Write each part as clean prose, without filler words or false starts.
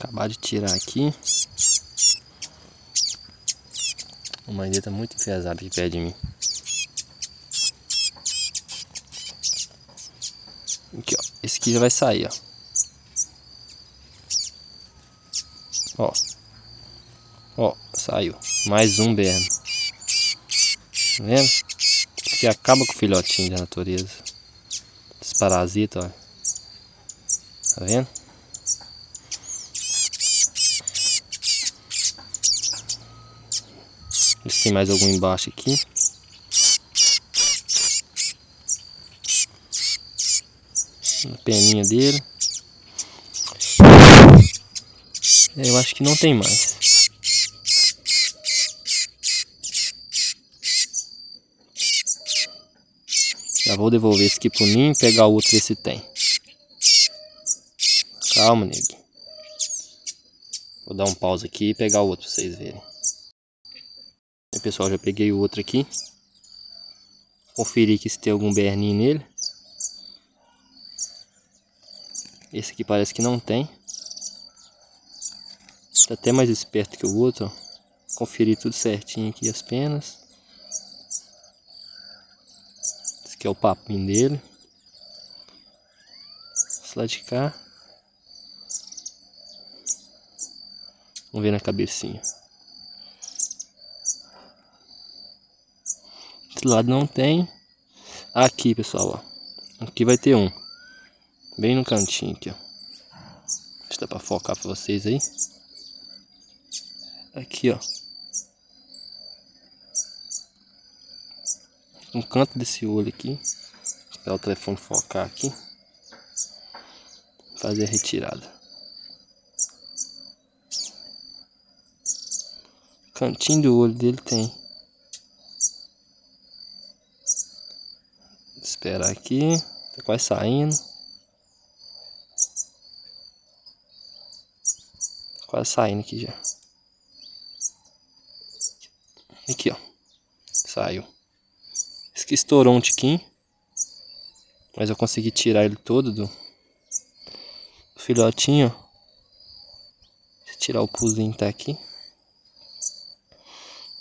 Acabar de tirar aqui. A mãe dele tá muito enfesada aqui perto de mim. Aqui, ó. Esse aqui já vai sair, ó. Ó. Ó, saiu. Mais um berno. Tá vendo? Isso aqui acaba com o filhotinho da natureza. Esse parasita, ó. Tá vendo? Ver se tem mais algum embaixo aqui. A peninha dele. Eu acho que não tem mais. Já vou devolver esse aqui pro ninho e pegar o outro, ver se tem. Calma, nego. Vou dar um pause aqui e pegar o outro pra vocês verem. Aí, pessoal, já peguei o outro aqui. Conferir aqui se tem algum berninho nele. Esse aqui parece que não tem. Tá até mais esperto que o outro, ó. Conferir tudo certinho aqui as penas. Esse aqui é o papinho dele. Esse lado de cá. Vamos ver na cabecinha. Esse lado não tem. Aqui, pessoal, ó. Aqui vai ter um. Bem no cantinho aqui, ó. Deixa eu dar pra focar pra vocês aí. Aqui, ó. No canto desse olho aqui. Vou esperar o telefone focar aqui. Fazer a retirada. Cantinho do olho dele tem. Vou esperar aqui. Tá quase saindo. Tá quase saindo aqui já. Aqui, ó. Saiu. Esse aqui estourou um tiquinho. Mas eu consegui tirar ele todo do filhotinho, ó. Deixa eu tirar o puzinho que tá aqui.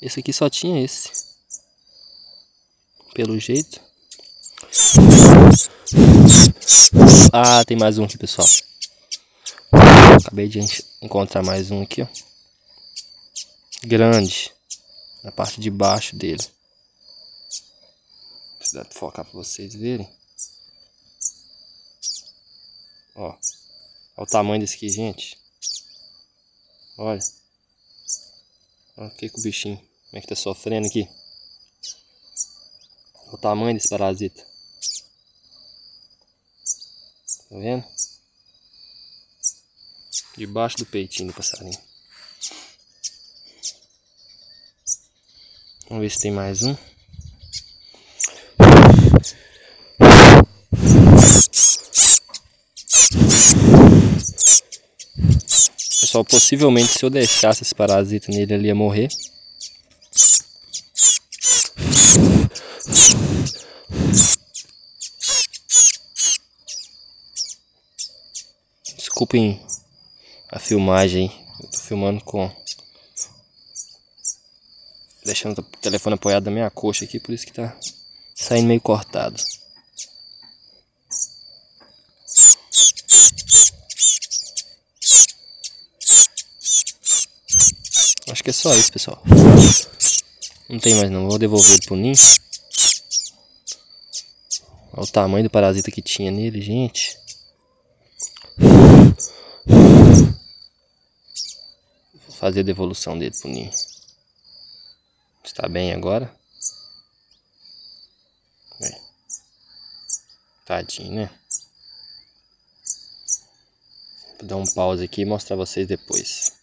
Esse aqui só tinha esse. Pelo jeito. Ah, tem mais um aqui, pessoal. Acabei de encontrar mais um aqui, ó. Grande. Na parte de baixo dele. Deixa eu focar pra vocês verem. Ó. Olha o tamanho desse aqui, gente. Olha. Olha o que o bichinho. Como é que tá sofrendo aqui. Olha o tamanho desse parasita. Tá vendo? Debaixo do peitinho do passarinho. Vamos ver se tem mais um. Pessoal, possivelmente se eu deixasse esse parasita nele, ele ia morrer. Desculpem a filmagem, eu tô filmando com... deixando o telefone apoiado na minha coxa aqui, por isso que tá saindo meio cortado. Acho que é só isso, pessoal. Não tem mais não, vou devolver ele pro ninho. Olha o tamanho do parasita que tinha nele, gente. Vou fazer a devolução dele pro ninho. Está bem agora? Bem. Tadinho, né? Vou dar um pause aqui e mostrar vocês depois.